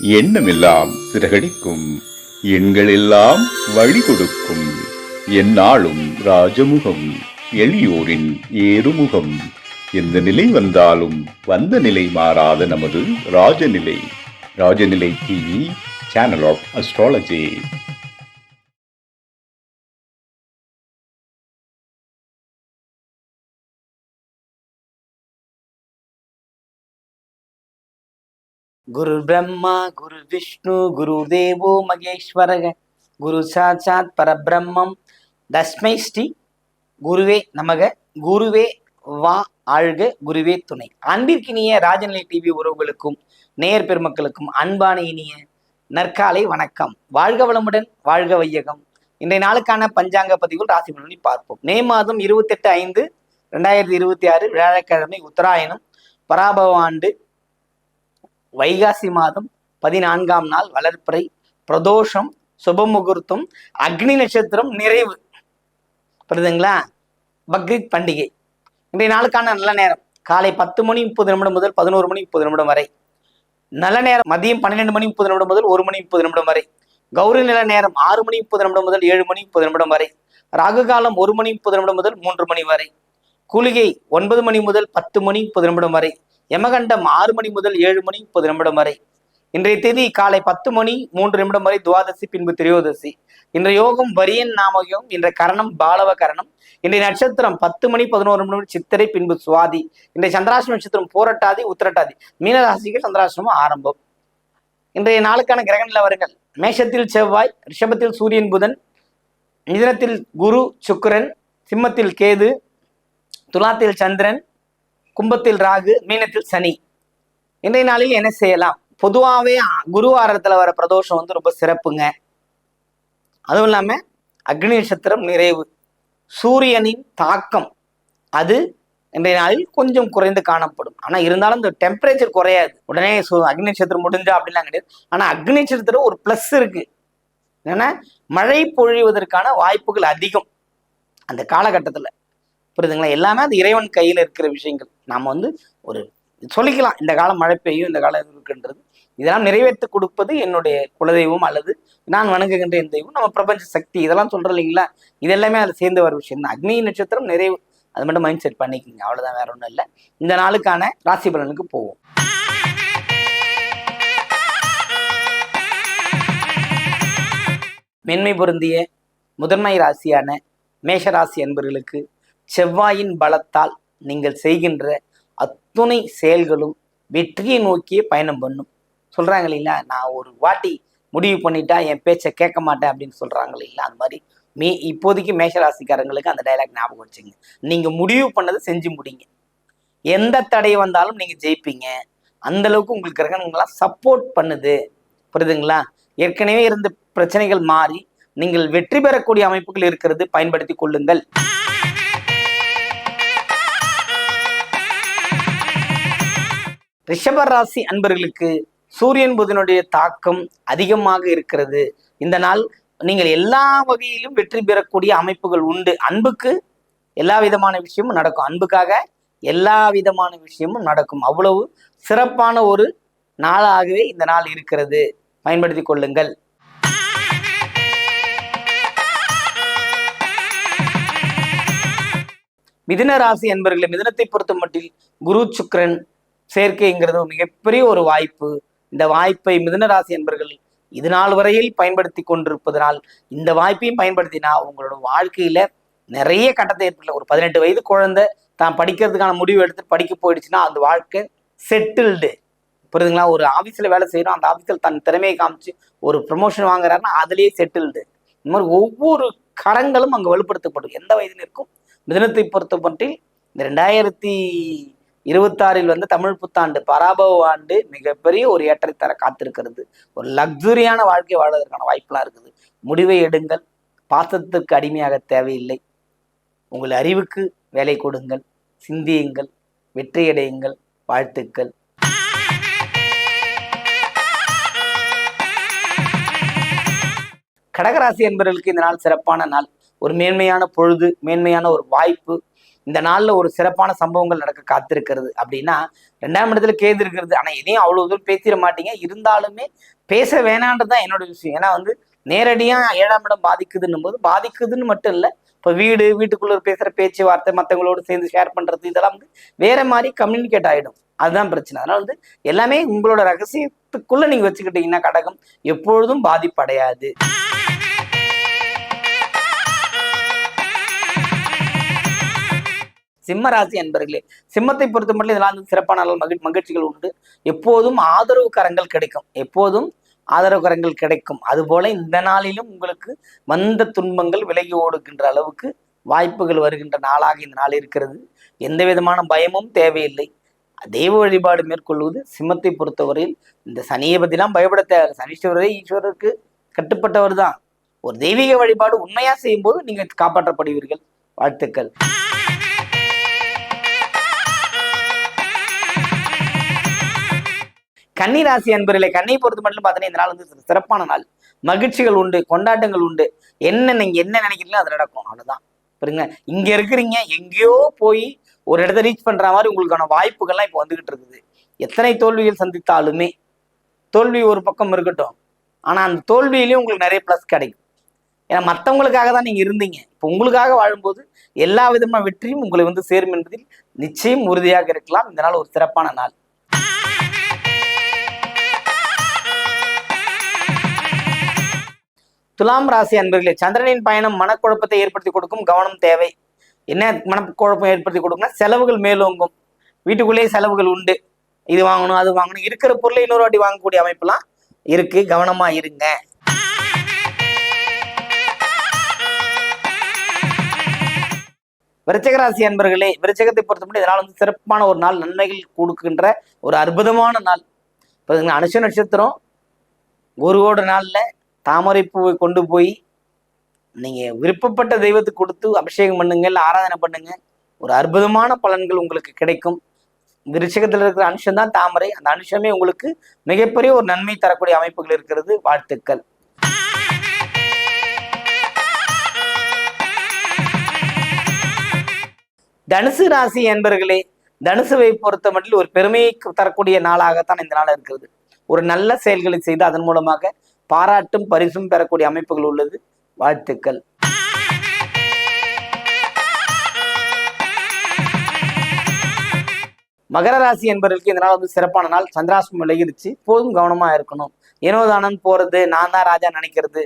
எண்ணமெல்லாம் சிறகடிக்கும், எண்களெல்லாம் வழி கொடுக்கும், எந்நாளும் ராஜமுகம், எளியோரின் ஏறுமுகம். எந்த நிலை வந்தாலும் வந்த நிலை மாறாத நமது Rajanilai. Rajanilai TV, channel of astrology. குரு பிரம்மா குரு விஷ்ணு குரு தேவோ மகேஸ்வரக குரு சாட்சாத் பரபிரம்மம் தஸ்மை ஸ்ரீ குருவே நமக. குருவே வா ஆழ்க, குருவே துணை. அன்பிற்கினிய ராஜநிலை டிவி உறவுகளுக்கும் நேயர் பெருமக்களுக்கும் அன்பான இனிய நற்காலை வணக்கம். வாழ்க வளமுடன், வாழ்க வையகம். இன்றைய நாளுக்கான பஞ்சாங்க பதிவுகள் ராசி பலனை பார்ப்போம். மே மாதம் 28/5/2026 வியாழக்கிழமை, உத்தராயணம், பராபவ ஆண்டு, வைகாசி மாதம் 14ஆம் நாள், வளர்ப்பிறை, பிரதோஷம், சுபமுகூர்த்தம், அக்னி நட்சத்திரம் நிறைவு. புரியுதுங்களா? பக்ரீத் பண்டிகை. இன்றைய நாளுக்கான நல்ல நேரம் காலை 10:30 முதல் 11:30 வரை. நல்ல நேரம் மதியம் 12:30 முதல் 1:30 வரை. கௌரி நில நேரம் 6:30 முதல் 7:30 வரை. ராகு காலம் 1:30 முதல் 3 மணி வரை. கூலிகை 9 மணி முதல் 10:30 வரை. யமகண்டம் 6 மணி முதல் 7:30 வரை. இன்றைய தேதி காலை 10:03 வரை துவாதசி, பின்பு திரையோதசி. இன்றைய யோகம் வரியன் நாமயோகம். இன்றைய கரணம் பாலவ கரணம். இன்றைய நட்சத்திரம் 10:11 சித்திரை, பின்பு சுவாதி. இன்றைய சந்திராசிரம நட்சத்திரம் போரட்டாதி, உத்திரட்டாதி. மீனராசிக்கு சந்திராசிரமம் ஆரம்பம். இன்றைய நாளுக்கான கிரக நிலவரங்கள்: மேஷத்தில் செவ்வாய், ரிஷபத்தில் சூரியன் புதன், மிதுனத்தில் குரு சுக்கிரன், சிம்மத்தில் கேது, துலாத்தில் சந்திரன், கும்பத்தில் ராகு, மீனத்தில் சனி. இன்றைய நாளில் என்ன செய்யலாம்? பொதுவாகவே குருவாரத்துல வர பிரதோஷம் ரொம்ப சிறப்புங்க. அதுவும் இல்லாம அக்னி நட்சத்திரம் நிறைவு. சூரியனின் தாக்கம் அது இன்றைய நாளில் கொஞ்சம் குறைந்து காணப்படும். ஆனா இருந்தாலும் இந்த டெம்பரேச்சர் குறையாது. உடனே அக்னி நட்சத்திரம் முடிஞ்சா அப்படிலாம் கிடையாது. ஆனா அக்னி நட்சத்திரம் ஒரு பிளஸ் இருக்கு. ஏன்னா மழை பொழிவதற்கான வாய்ப்புகள் அதிகம் அந்த காலகட்டத்துல. புரியுதுங்களா? எல்லாமே அது இறைவன் கையில் இருக்கிற விஷயங்கள். நாம ஒரு சொல்லிக்கலாம், இந்த காலம் மழை பெய்யும், இந்த காலம் இருக்குன்றது. இதெல்லாம் நிறைவேற்றி கொடுப்பது என்னுடைய குலதெய்வம் அல்லது நான் வணங்குகின்ற என் தெய்வம், நம்ம பிரபஞ்ச சக்தி. இதெல்லாம் சொல்றோம் இல்லைங்களா? இது எல்லாமே அதில் சேர்ந்து வர விஷயம் தான். அக்னி நட்சத்திரம் நிறைவு, அது மட்டும் மைண்ட் செட் பண்ணிக்கோங்க. அவ்வளவுதான், வேற ஒன்றும் இல்லை. இந்த நாளுக்கான ராசி பலனுக்கு போவோம். மென்மை பொருந்திய முதன்மை ராசியான மேஷராசி என்பவர்களுக்கு செவ்வாயின் பலத்தால் நீங்கள் செய்கின்ற அத்துணை செயல்களும் வெற்றியை நோக்கியே பயணம் பண்ணும். சொல்றாங்க இல்லைங்களா, நான் ஒரு வாட்டி முடிவு பண்ணிட்டா என் பேச்சை கேட்க மாட்டேன் அப்படின்னு சொல்றாங்க இல்லைங்களா? அது மாதிரி இப்போதைக்கு மேஷராசிக்காரங்களுக்கு அந்த டைலாக் ஞாபகம் வச்சுங்க. நீங்க முடிவு பண்ணதை செஞ்சு முடிங்க. எந்த தடை வந்தாலும் நீங்க ஜெயிப்பீங்க. அந்த அளவுக்கு உங்களுக்கு கிரகங்கள்லாம் சப்போர்ட் பண்ணுது. புரியுதுங்களா? ஏற்கனவே இருந்த பிரச்சனைகள் மாறி நீங்கள் வெற்றி பெறக்கூடிய அமைப்புகள் இருக்கிறது, பயன்படுத்தி கொள்ளுங்கள். ரிஷப ராசி அன்பர்களுக்கு சூரியன் புதனுடைய தாக்கம் அதிகமாக இருக்கிறது. இந்த நாள் நீங்கள் எல்லா வகையிலும் வெற்றி பெறக்கூடிய அமைப்புகள் உண்டு. அன்புக்கு எல்லா விதமான விஷயமும் நடக்கும். அன்புக்காக எல்லா விதமான விஷயமும் நடக்கும். அவ்வளவு சிறப்பான ஒரு நாளாகவே இந்த நாள் இருக்கிறது, பயன்படுத்தி கொள்ளுங்கள். மிதுன ராசி என்பவர்களை மிதுனத்தை பொறுத்த மட்டில் குரு சுக்கிரன் சேர்க்கைங்கிறது மிகப்பெரிய ஒரு வாய்ப்பு. இந்த வாய்ப்பை மிதுன ராசி என்பவர்கள் இது நாள் வரையில் பயன்படுத்தி கொண்டிருப்பதனால் இந்த வாய்ப்பையும் பயன்படுத்தினா உங்களோட வாழ்க்கையில நிறைய கட்டத்தை ஏற்படல. ஒரு 18 வயது குழந்தை தான் படிக்கிறதுக்கான முடிவு எடுத்து படிக்க போயிடுச்சுன்னா அந்த வாழ்க்கை செட்டில்டு. புரியுதுங்களா? ஒரு ஆஃபீஸில் வேலை செய்யறோம், அந்த ஆஃபீஸில் தன் திறமையை காமிச்சு ஒரு ப்ரமோஷன் வாங்குறாருன்னா அதுலேயே செட்டில்டு. இந்த மாதிரி ஒவ்வொரு கரங்களும் அங்கே வலுப்படுத்தப்படும். எந்த வயதினருக்கும் மிதுனத்தை பொறுத்த மட்டில் இந்த 2026 தமிழ் புத்தாண்டு, பராபவ ஆண்டு மிகப்பெரிய ஒரு ஏற்றை தர காத்திருக்கிறது. ஒரு லக்ஸுரியான வாழ்க்கை வாழ்வதற்கான வாய்ப்பெல்லாம் இருக்குது. முடிவை எடுங்கள். பாசத்திற்கு அடிமையாக தேவையில்லை. உங்கள் அறிவுக்கு வேலை கொடுங்கள், சிந்தியுங்கள், வெற்றியடையுங்கள். வாழ்த்துக்கள். கடகராசி என்பவர்களுக்கு இந்த நாள் சிறப்பான நாள். ஒரு மேன்மையான பொழுது, மேன்மையான ஒரு வாய்ப்பு. இந்த நாள்ல ஒரு சிறப்பான சம்பவங்கள் நடக்க காத்திருக்கிறது. அப்படின்னா 2ஆம் இடத்துல கேது இருக்கிறது. ஆனா எதையும் அவ்வளவு தூரம் பேசிட மாட்டீங்க. இருந்தாலுமே பேச வேணான்றதுதான் என்னோட விஷயம். ஏன்னா வந்து நேரடியா 7ஆம் இடம் பாதிக்குதுன்னும் போது பாதிக்குதுன்னு மட்டும் இல்ல, இப்ப வீட்டுக்குள்ள பேசுற பேச்சுவார்த்தை, மத்தவங்களோட சேர்ந்து ஷேர் பண்றது, இதெல்லாம் வந்து வேற மாதிரி கம்யூனிகேட் ஆயிடும். அதுதான் பிரச்சனை. அதனால வந்து எல்லாமே உங்களோட ரகசியத்துக்குள்ள நீங்க வச்சுக்கிட்டீங்கன்னா கடகம் எப்பொழுதும் பாதிப்படையாது. சிம்ம ராசி அன்பர்களே, சிம்மத்தை பொறுத்த மட்டும் இதெல்லாம் வந்து சிறப்பான மகிழ்ச்சிகள் உண்டு. எப்போதும் ஆதரவு கரங்கள் கிடைக்கும். எப்போதும் ஆதரவு கரங்கள் கிடைக்கும். அதுபோல இந்த நாளிலும் உங்களுக்கு வந்த துன்பங்கள் விலகி ஓடுகின்ற அளவுக்கு வாய்ப்புகள் வருகின்ற நாளாக இந்த நாள் இருக்கிறது. எந்த விதமான பயமும் தேவையில்லை. தெய்வ வழிபாடு மேற்கொள்வது சிம்மத்தை பொறுத்தவரையில் இந்த சனியை பத்திலாம் பயப்பட தேவை. சனீஸ்வரரே ஈஸ்வரருக்கு கட்டுப்பட்டவர் தான். ஒரு தெய்வீக வழிபாடு உண்மையா செய்யும் போது நீங்க காப்பாற்றப்படுவீர்கள். வாழ்த்துக்கள். கன்னி ராசி அன்பர்களே, கன்னியை பொறுத்த மட்டும் பார்த்தீங்கன்னா இந்த நாள் வந்து சிறப்பான நாள். மகிழ்ச்சிகள் உண்டு, கொண்டாட்டங்கள் உண்டு. நீங்க என்ன நினைக்கிறீங்களோ அது நடக்கும். அவ்வளவுதான். புரியுங்க. இங்க இருக்கிறீங்க, எங்கேயோ போய் ஒரு இடத்த ரீச் பண்ற மாதிரி உங்களுக்கான வாய்ப்புகள்லாம் இப்போ வந்துகிட்டு இருக்குது. எத்தனை தோல்விகள் சந்தித்தாலுமே தோல்வி ஒரு பக்கம் இருக்கட்டும், ஆனா அந்த தோல்வியிலையும் உங்களுக்கு நிறைய பிளஸ் கிடைக்கும். ஏன்னா மற்றவங்களுக்காக தான் நீங்க இருந்தீங்க. இப்போ உங்களுக்காக வாழும்போது எல்லா விதமான வெற்றியும் உங்களை வந்து சேரும் என்பதில் நிச்சயம் உறுதியாக இருக்கலாம். இந்த நாள் ஒரு சிறப்பான நாள். துலாம் ராசி அன்பர்களே, சந்திரனின் பயணம் மனக்குழப்பத்தை ஏற்படுத்தி கொடுக்கும். கவனம் தேவை. என்ன மனக்குழப்பம் ஏற்படுத்தி கொடுக்கும்னா செலவுகள் மேலோங்கும். வீட்டுக்குள்ளேயே செலவுகள் உண்டு. இது வாங்கணும், அது வாங்கணும். இருக்கிற பொருளை இன்னொரு வாட்டி வாங்கக்கூடிய அமைப்புலாம் இருக்கு. கவனமா இருங்க. விருச்சிக ராசி அன்பர்களே, விருச்சிகத்தை பொறுத்தமட்டும் இதனால் வந்து சிறப்பான ஒரு நாள், நன்மைகள் கொடுக்கின்ற ஒரு அற்புதமான நாள். இப்போ அனுஷ நட்சத்திரம் ஒரு நாள்ல தாமரை பூவை கொண்டு போய் நீங்க விருப்பப்பட்ட தெய்வத்துக்கு கொடுத்து அபிஷேகம் பண்ணுங்க, இல்லை ஆராதனை பண்ணுங்க. ஒரு அற்புதமான பலன்கள் உங்களுக்கு கிடைக்கும். விருச்சிகத்தில் இருக்கிற அனுஷம் தான் தாமரை. அந்த அனுஷமே உங்களுக்கு மிகப்பெரிய ஒரு நன்மை தரக்கூடிய அமைப்புகள் இருக்கிறது. வாழ்த்துக்கள். தனுசு ராசி என்பர்களே, தனுசுவை பொறுத்த மட்டும் ஒரு பெருமையை தரக்கூடிய நாளாகத்தான் இந்த நாள் இருக்கிறது. ஒரு நல்ல செயல்களை செய்து அதன் மூலமாக பாராட்டும் பரிசும் பெறக்கூடிய அமைப்புகள் உள்ளது. வாழ்த்துக்கள். மகர ராசி என்பவர்களுக்கு இந்த நாள் வந்து சிறப்பான நாள். சந்திராஷ்டமம் விலகிடுச்சு. போதும் கவனமா இருக்கணும். ஏனோதானன் போறது, நான் தான் ராஜா நினைக்கிறது,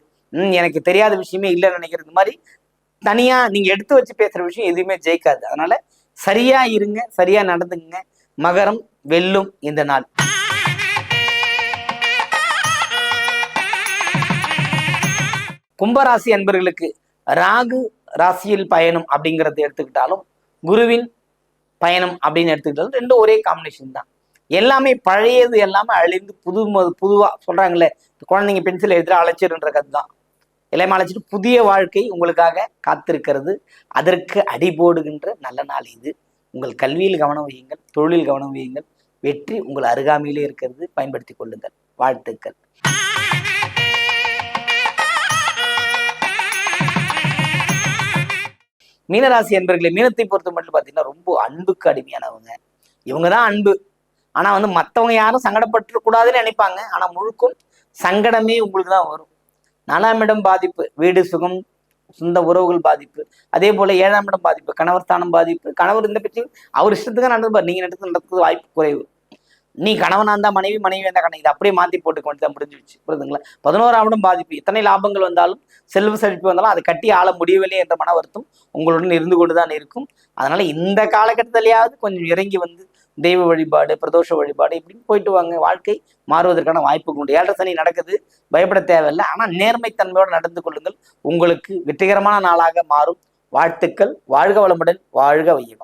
எனக்கு தெரியாத விஷயமே இல்லைன்னு நினைக்கிறது மாதிரி தனியா நீங்க எடுத்து வச்சு பேசுற விஷயம் எதுவுமே ஜெயிக்காது. அதனால சரியா இருங்க, சரியா நடந்துங்க. மகரம் வெல்லும் இந்த நாள். கும்பராசி அன்பர்களுக்கு ராகு ராசியில் பயணம் அப்படிங்கிறத எடுத்துக்கிட்டாலும், குருவின் பயணம் அப்படின்னு எடுத்துக்கிட்டாலும் ரெண்டும் ஒரே காம்பினேஷன் தான். எல்லாமே பழையது எல்லாமே அழிந்து புதுவா சொல்றாங்களே, குழந்தைங்க பென்சில் எழுதுற அழைச்சிருன்ற கதை தான். எல்லாமே அழைச்சிட்டு புதிய வாழ்க்கை உங்களுக்காக காத்திருக்கிறது. அதற்கு அடிபோடுகின்ற நல்ல நாள் இது. உங்கள் கல்வியில் கவனம் வையுங்கள், தொழிலில் கவனம் வையுங்கள். வெற்றி உங்கள் அருகாமையிலே இருக்கிறது. பயன்படுத்தி கொள்ளுங்கள். வாழ்த்துக்கள். மீனராசி என்பர்களே, மீனத்தை பொறுத்த மட்டும் பார்த்தீங்கன்னா ரொம்ப அன்புக்கு அடிமையானவங்க. இவங்க தான் அன்பு. ஆனா வந்து மற்றவங்க யாரும் சங்கடப்பட்டு கூடாதுன்னு நினைப்பாங்க. ஆனா முழுக்கும் சங்கடமே உங்களுக்கு தான் வரும். 4ஆம் இடம் பாதிப்பு, வீடு சுகம், சொந்த உறவுகள் பாதிப்பு. அதே போல 7ஆம் இடம் பாதிப்பு, கணவர் ஸ்தானம் பாதிப்பு. கணவர் இந்த பற்றி அவர் இஷ்டத்துக்கு நடந்துப்பார். நீங்க நடத்துறது வாய்ப்பு குறைவு. நீ கணவனா இருந்தா மனைவி, மனைவி இருந்தா கணவன். இதை அப்படியே மாத்தி போட்டு கொண்டு தான் முடிஞ்சிருச்சு. புரியுதுங்களா? 11ஆம் இடம் பாதிப்பு. எத்தனை லாபங்கள் வந்தாலும், செல்வ செழிப்பு வந்தாலும் அதை கட்டி ஆள முடியவில்லை என்ற மன வருத்தம் உங்களுடன் இருந்து கொண்டுதான் இருக்கும். அதனால இந்த காலகட்டத்திலேயாவது கொஞ்சம் இறங்கி வந்து தெய்வ வழிபாடு, பிரதோஷ வழிபாடு இப்படின்னு போயிட்டு வாங்க. வாழ்க்கை மாறுவதற்கான வாய்ப்பு உண்டு. 7 சனி நடக்குது, பயப்பட தேவையில்லை. ஆனா நேர்மைத்தன்மையோடு நடந்து கொள்ளுங்கள். உங்களுக்கு வெற்றிகரமான நாளாக மாறும். வாழ்த்துக்கள். வாழ்க வளமுடன், வாழ்க வையகம்.